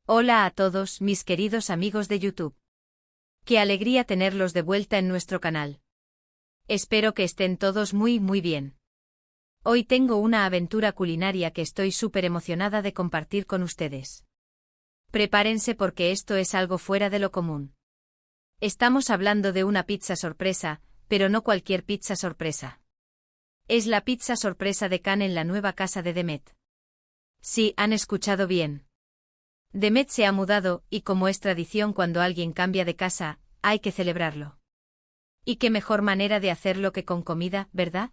Hola a todos, mis queridos amigos de YouTube. Qué alegría tenerlos de vuelta en nuestro canal. Espero que estén todos muy bien. Hoy tengo una aventura culinaria que estoy súper emocionada de compartir con ustedes. Prepárense porque esto es algo fuera de lo común. Estamos hablando de una pizza sorpresa, pero no cualquier pizza sorpresa. Es la pizza sorpresa de Can en la nueva casa de Demet. Sí, han escuchado bien. Demet se ha mudado, y como es tradición cuando alguien cambia de casa, hay que celebrarlo. Y qué mejor manera de hacerlo que con comida, ¿verdad?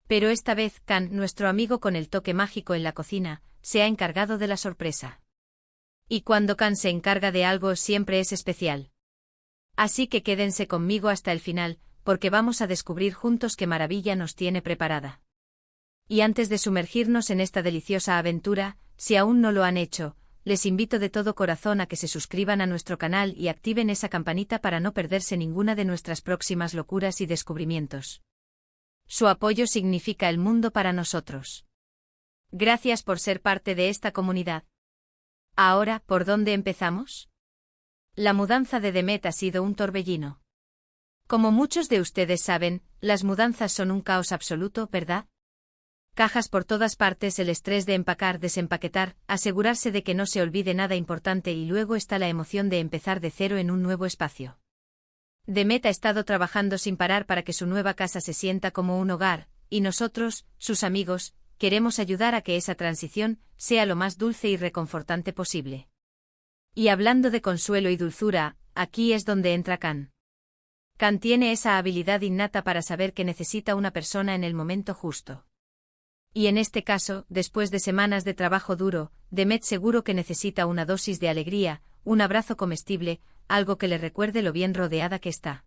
Pero esta vez Can, nuestro amigo con el toque mágico en la cocina, se ha encargado de la sorpresa. Y cuando Can se encarga de algo siempre es especial. Así que quédense conmigo hasta el final, porque vamos a descubrir juntos qué maravilla nos tiene preparada. Y antes de sumergirnos en esta deliciosa aventura, si aún no lo han hecho, les invito de todo corazón a que se suscriban a nuestro canal y activen esa campanita para no perderse ninguna de nuestras próximas locuras y descubrimientos. Su apoyo significa el mundo para nosotros. Gracias por ser parte de esta comunidad. Ahora, ¿por dónde empezamos? La mudanza de Demet ha sido un torbellino. Como muchos de ustedes saben, las mudanzas son un caos absoluto, ¿verdad? Cajas por todas partes, el estrés de empacar, desempaquetar, asegurarse de que no se olvide nada importante y luego está la emoción de empezar de cero en un nuevo espacio. Demet ha estado trabajando sin parar para que su nueva casa se sienta como un hogar, y nosotros, sus amigos, queremos ayudar a que esa transición sea lo más dulce y reconfortante posible. Y hablando de consuelo y dulzura, aquí es donde entra Can. Can tiene esa habilidad innata para saber que necesita una persona en el momento justo. Y en este caso, después de semanas de trabajo duro, Demet seguro que necesita una dosis de alegría, un abrazo comestible, algo que le recuerde lo bien rodeada que está.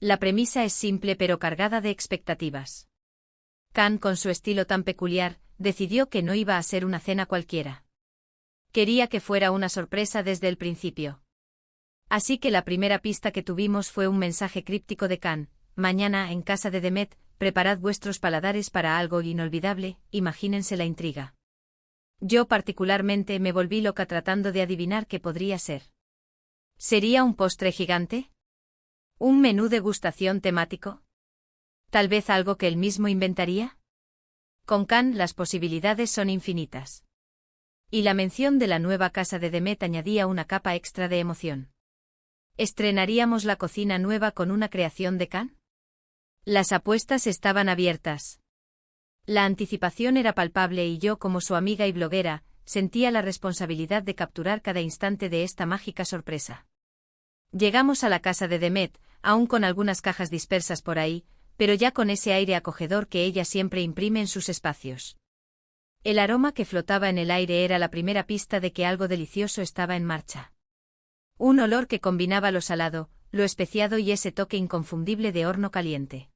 La premisa es simple pero cargada de expectativas. Can, con su estilo tan peculiar, decidió que no iba a ser una cena cualquiera. Quería que fuera una sorpresa desde el principio. Así que la primera pista que tuvimos fue un mensaje críptico de Can: mañana, en casa de Demet, preparad vuestros paladares para algo inolvidable, imagínense la intriga. Yo particularmente me volví loca tratando de adivinar qué podría ser. ¿Sería un postre gigante? ¿Un menú degustación temático? ¿Tal vez algo que él mismo inventaría? Con Can las posibilidades son infinitas. Y la mención de la nueva casa de Demet añadía una capa extra de emoción. ¿Estrenaríamos la cocina nueva con una creación de Can? Las apuestas estaban abiertas. La anticipación era palpable y yo, como su amiga y bloguera, sentía la responsabilidad de capturar cada instante de esta mágica sorpresa. Llegamos a la casa de Demet, aún con algunas cajas dispersas por ahí, pero ya con ese aire acogedor que ella siempre imprime en sus espacios. El aroma que flotaba en el aire era la primera pista de que algo delicioso estaba en marcha. Un olor que combinaba lo salado, lo especiado y ese toque inconfundible de horno caliente.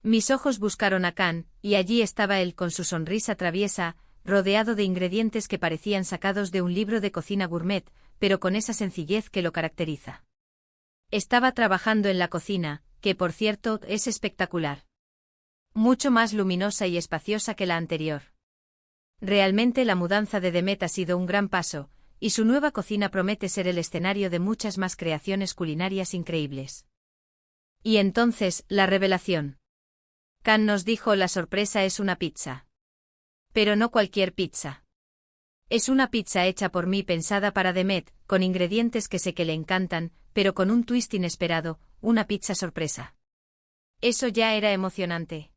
Mis ojos buscaron a Can, y allí estaba él con su sonrisa traviesa, rodeado de ingredientes que parecían sacados de un libro de cocina gourmet, pero con esa sencillez que lo caracteriza. Estaba trabajando en la cocina, que por cierto es espectacular. Mucho más luminosa y espaciosa que la anterior. Realmente la mudanza de Demet ha sido un gran paso, y su nueva cocina promete ser el escenario de muchas más creaciones culinarias increíbles. Y entonces, la revelación. Can nos dijo: la sorpresa es una pizza. Pero no cualquier pizza. Es una pizza hecha por mí, pensada para Demet, con ingredientes que sé que le encantan, pero con un twist inesperado, una pizza sorpresa. Eso ya era emocionante.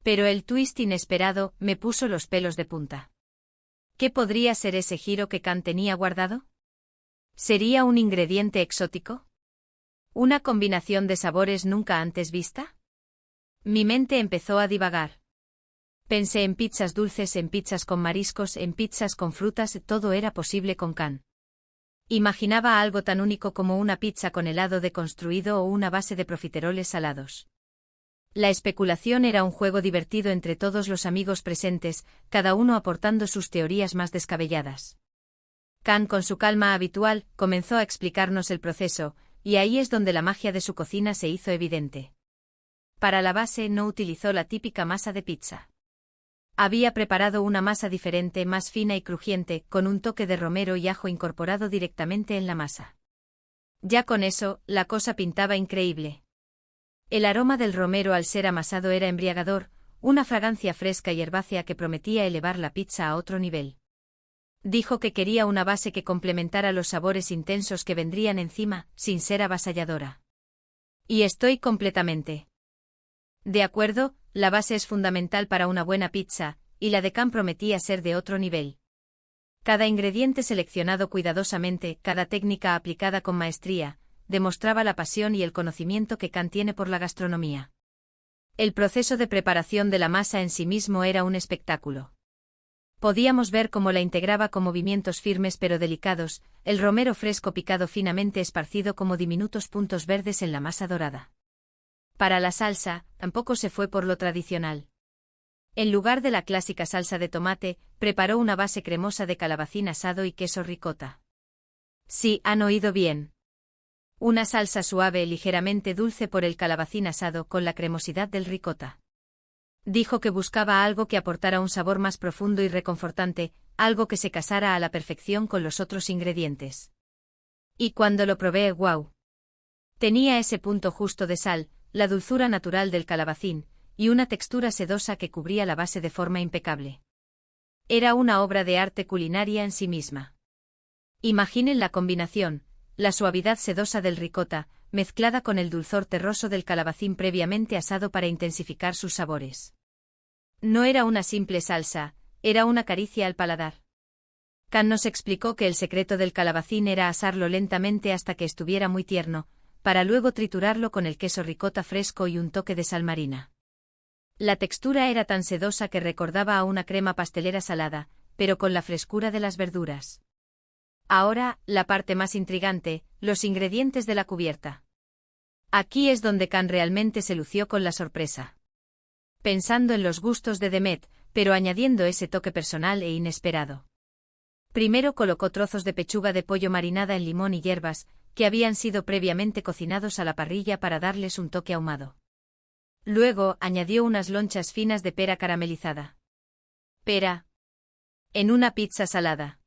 Pero el twist inesperado me puso los pelos de punta. ¿Qué podría ser ese giro que Can tenía guardado? ¿Sería un ingrediente exótico? ¿Una combinación de sabores nunca antes vista? Mi mente empezó a divagar. Pensé en pizzas dulces, en pizzas con mariscos, en pizzas con frutas, todo era posible con Can. Imaginaba algo tan único como una pizza con helado deconstruido o una base de profiteroles salados. La especulación era un juego divertido entre todos los amigos presentes, cada uno aportando sus teorías más descabelladas. Can, con su calma habitual, comenzó a explicarnos el proceso, y ahí es donde la magia de su cocina se hizo evidente. Para la base no utilizó la típica masa de pizza. Había preparado una masa diferente, más fina y crujiente, con un toque de romero y ajo incorporado directamente en la masa. Ya con eso, la cosa pintaba increíble. El aroma del romero al ser amasado era embriagador, una fragancia fresca y herbácea que prometía elevar la pizza a otro nivel. Dijo que quería una base que complementara los sabores intensos que vendrían encima, sin ser avasalladora. Y estoy completamente de acuerdo, la base es fundamental para una buena pizza, y la de Can prometía ser de otro nivel. Cada ingrediente seleccionado cuidadosamente, cada técnica aplicada con maestría, demostraba la pasión y el conocimiento que Can tiene por la gastronomía. El proceso de preparación de la masa en sí mismo era un espectáculo. Podíamos ver cómo la integraba con movimientos firmes pero delicados, el romero fresco picado finamente esparcido como diminutos puntos verdes en la masa dorada. Para la salsa, tampoco se fue por lo tradicional. En lugar de la clásica salsa de tomate, preparó una base cremosa de calabacín asado y queso ricota. Sí, han oído bien. Una salsa suave, ligeramente dulce por el calabacín asado con la cremosidad del ricota. Dijo que buscaba algo que aportara un sabor más profundo y reconfortante, algo que se casara a la perfección con los otros ingredientes. Y cuando lo probé, ¡guau! Tenía ese punto justo de sal, la dulzura natural del calabacín, y una textura sedosa que cubría la base de forma impecable. Era una obra de arte culinaria en sí misma. Imaginen la combinación, la suavidad sedosa del ricota, mezclada con el dulzor terroso del calabacín previamente asado para intensificar sus sabores. No era una simple salsa, era una caricia al paladar. Can nos explicó que el secreto del calabacín era asarlo lentamente hasta que estuviera muy tierno, para luego triturarlo con el queso ricota fresco y un toque de sal marina. La textura era tan sedosa que recordaba a una crema pastelera salada, pero con la frescura de las verduras. Ahora, la parte más intrigante, los ingredientes de la cubierta. Aquí es donde Can realmente se lució con la sorpresa. Pensando en los gustos de Demet, pero añadiendo ese toque personal e inesperado. Primero colocó trozos de pechuga de pollo marinada en limón y hierbas, que habían sido previamente cocinados a la parrilla para darles un toque ahumado. Luego, añadió unas lonchas finas de pera caramelizada. Pera. En una pizza salada.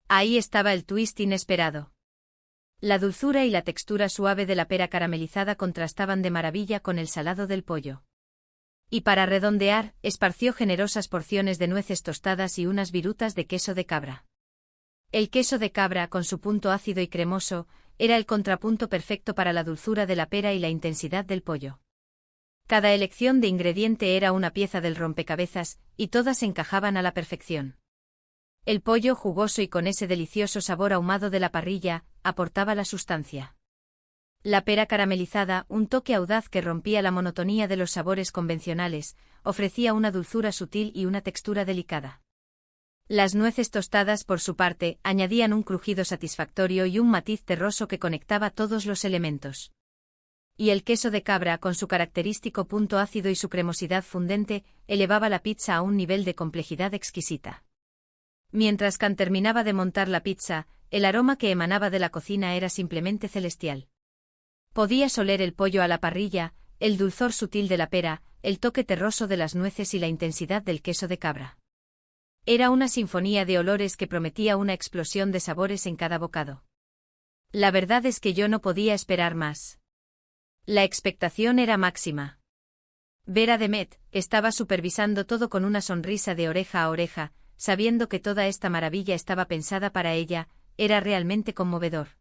Ahí estaba el twist inesperado. La dulzura y la textura suave de la pera caramelizada contrastaban de maravilla con el salado del pollo. Y para redondear, esparció generosas porciones de nueces tostadas y unas virutas de queso de cabra. El queso de cabra, con su punto ácido y cremoso, era el contrapunto perfecto para la dulzura de la pera y la intensidad del pollo. Cada elección de ingrediente era una pieza del rompecabezas, y todas encajaban a la perfección. El pollo jugoso y con ese delicioso sabor ahumado de la parrilla, aportaba la sustancia. La pera caramelizada, un toque audaz que rompía la monotonía de los sabores convencionales, ofrecía una dulzura sutil y una textura delicada. Las nueces tostadas, por su parte, añadían un crujido satisfactorio y un matiz terroso que conectaba todos los elementos. Y el queso de cabra, con su característico punto ácido y su cremosidad fundente, elevaba la pizza a un nivel de complejidad exquisita. Mientras Can terminaba de montar la pizza, el aroma que emanaba de la cocina era simplemente celestial. Podías oler el pollo a la parrilla, el dulzor sutil de la pera, el toque terroso de las nueces y la intensidad del queso de cabra. Era una sinfonía de olores que prometía una explosión de sabores en cada bocado. La verdad es que yo no podía esperar más. La expectación era máxima. Ver a Demet, estaba supervisando todo con una sonrisa de oreja a oreja, sabiendo que toda esta maravilla estaba pensada para ella, era realmente conmovedor.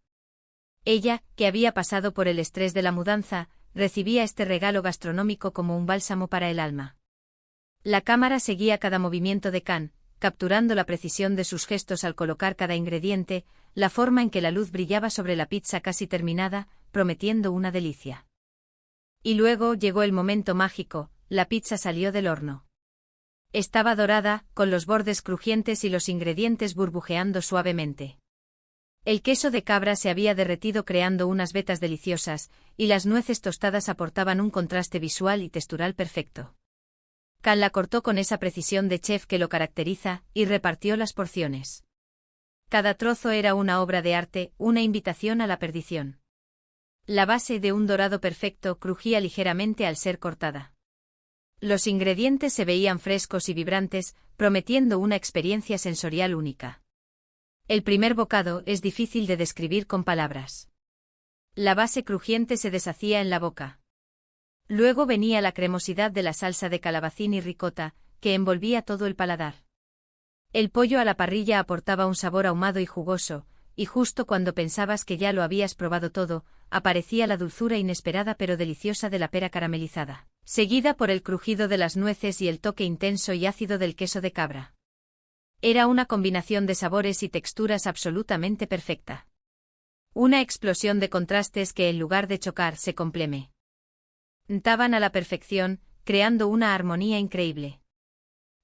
Ella, que había pasado por el estrés de la mudanza, recibía este regalo gastronómico como un bálsamo para el alma. La cámara seguía cada movimiento de Can, capturando la precisión de sus gestos al colocar cada ingrediente, la forma en que la luz brillaba sobre la pizza casi terminada, prometiendo una delicia. Y luego llegó el momento mágico, la pizza salió del horno. Estaba dorada, con los bordes crujientes y los ingredientes burbujeando suavemente. El queso de cabra se había derretido creando unas vetas deliciosas, y las nueces tostadas aportaban un contraste visual y textural perfecto. Can la cortó con esa precisión de chef que lo caracteriza, y repartió las porciones. Cada trozo era una obra de arte, una invitación a la perdición. La base de un dorado perfecto crujía ligeramente al ser cortada. Los ingredientes se veían frescos y vibrantes, prometiendo una experiencia sensorial única. El primer bocado es difícil de describir con palabras. La base crujiente se deshacía en la boca. Luego venía la cremosidad de la salsa de calabacín y ricota, que envolvía todo el paladar. El pollo a la parrilla aportaba un sabor ahumado y jugoso, y justo cuando pensabas que ya lo habías probado todo, aparecía la dulzura inesperada pero deliciosa de la pera caramelizada, seguida por el crujido de las nueces y el toque intenso y ácido del queso de cabra. Era una combinación de sabores y texturas absolutamente perfecta. Una explosión de contrastes que en lugar de chocar se complementaban a la perfección, creando una armonía increíble.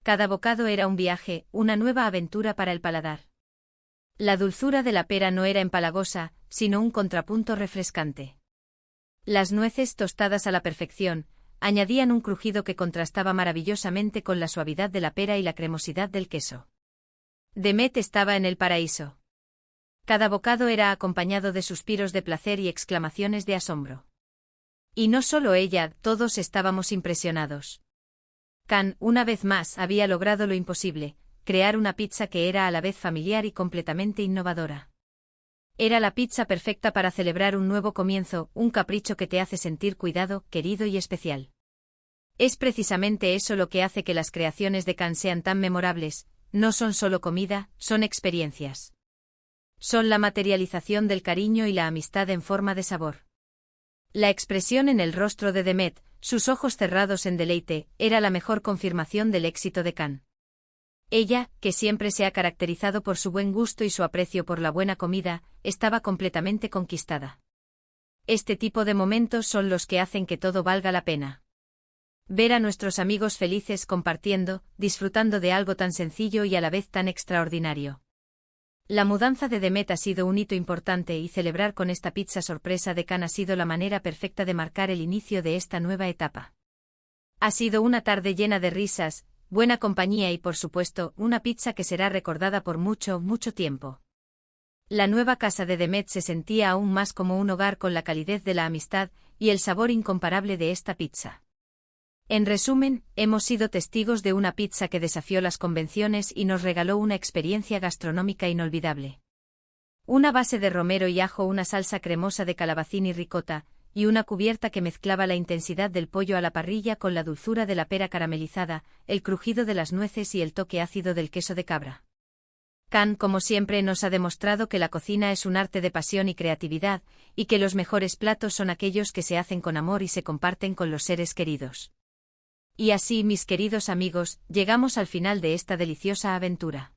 Cada bocado era un viaje, una nueva aventura para el paladar. La dulzura de la pera no era empalagosa, sino un contrapunto refrescante. Las nueces tostadas a la perfección, añadían un crujido que contrastaba maravillosamente con la suavidad de la pera y la cremosidad del queso. Demet estaba en el paraíso. Cada bocado era acompañado de suspiros de placer y exclamaciones de asombro. Y no solo ella, todos estábamos impresionados. Can, una vez más, había logrado lo imposible, crear una pizza que era a la vez familiar y completamente innovadora. Era la pizza perfecta para celebrar un nuevo comienzo, un capricho que te hace sentir cuidado, querido y especial. Es precisamente eso lo que hace que las creaciones de Can sean tan memorables, no son solo comida, son experiencias. Son la materialización del cariño y la amistad en forma de sabor. La expresión en el rostro de Demet, sus ojos cerrados en deleite, era la mejor confirmación del éxito de Can. Ella, que siempre se ha caracterizado por su buen gusto y su aprecio por la buena comida, estaba completamente conquistada. Este tipo de momentos son los que hacen que todo valga la pena. Ver a nuestros amigos felices compartiendo, disfrutando de algo tan sencillo y a la vez tan extraordinario. La mudanza de Demet ha sido un hito importante y celebrar con esta pizza sorpresa de Can ha sido la manera perfecta de marcar el inicio de esta nueva etapa. Ha sido una tarde llena de risas, buena compañía y por supuesto, una pizza que será recordada por mucho, mucho tiempo. La nueva casa de Demet se sentía aún más como un hogar con la calidez de la amistad y el sabor incomparable de esta pizza. En resumen, hemos sido testigos de una pizza que desafió las convenciones y nos regaló una experiencia gastronómica inolvidable. Una base de romero y ajo, una salsa cremosa de calabacín y ricota, y una cubierta que mezclaba la intensidad del pollo a la parrilla con la dulzura de la pera caramelizada, el crujido de las nueces y el toque ácido del queso de cabra. Can, como siempre, nos ha demostrado que la cocina es un arte de pasión y creatividad, y que los mejores platos son aquellos que se hacen con amor y se comparten con los seres queridos. Y así, mis queridos amigos, llegamos al final de esta deliciosa aventura.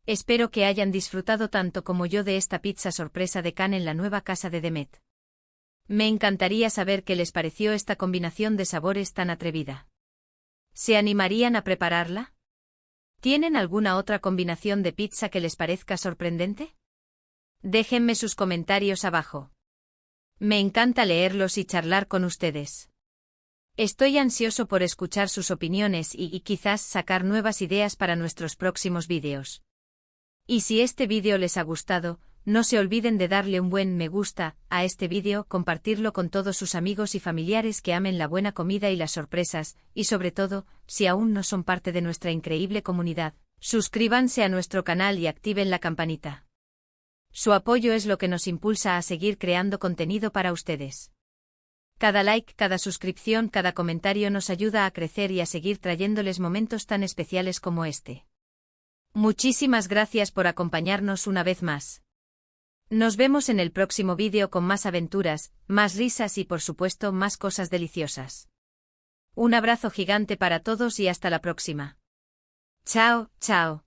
Espero que hayan disfrutado tanto como yo de esta pizza sorpresa de Can en la nueva casa de Demet. Me encantaría saber qué les pareció esta combinación de sabores tan atrevida. ¿Se animarían a prepararla? ¿Tienen alguna otra combinación de pizza que les parezca sorprendente? Déjenme sus comentarios abajo. Me encanta leerlos y charlar con ustedes. Estoy ansioso por escuchar sus opiniones y quizás sacar nuevas ideas para nuestros próximos vídeos. Y si este vídeo les ha gustado, no se olviden de darle un buen me gusta a este vídeo, compartirlo con todos sus amigos y familiares que amen la buena comida y las sorpresas, y sobre todo, si aún no son parte de nuestra increíble comunidad, suscríbanse a nuestro canal y activen la campanita. Su apoyo es lo que nos impulsa a seguir creando contenido para ustedes. Cada like, cada suscripción, cada comentario nos ayuda a crecer y a seguir trayéndoles momentos tan especiales como este. Muchísimas gracias por acompañarnos una vez más. Nos vemos en el próximo vídeo con más aventuras, más risas y por supuesto más cosas deliciosas. Un abrazo gigante para todos y hasta la próxima. Chao, chao.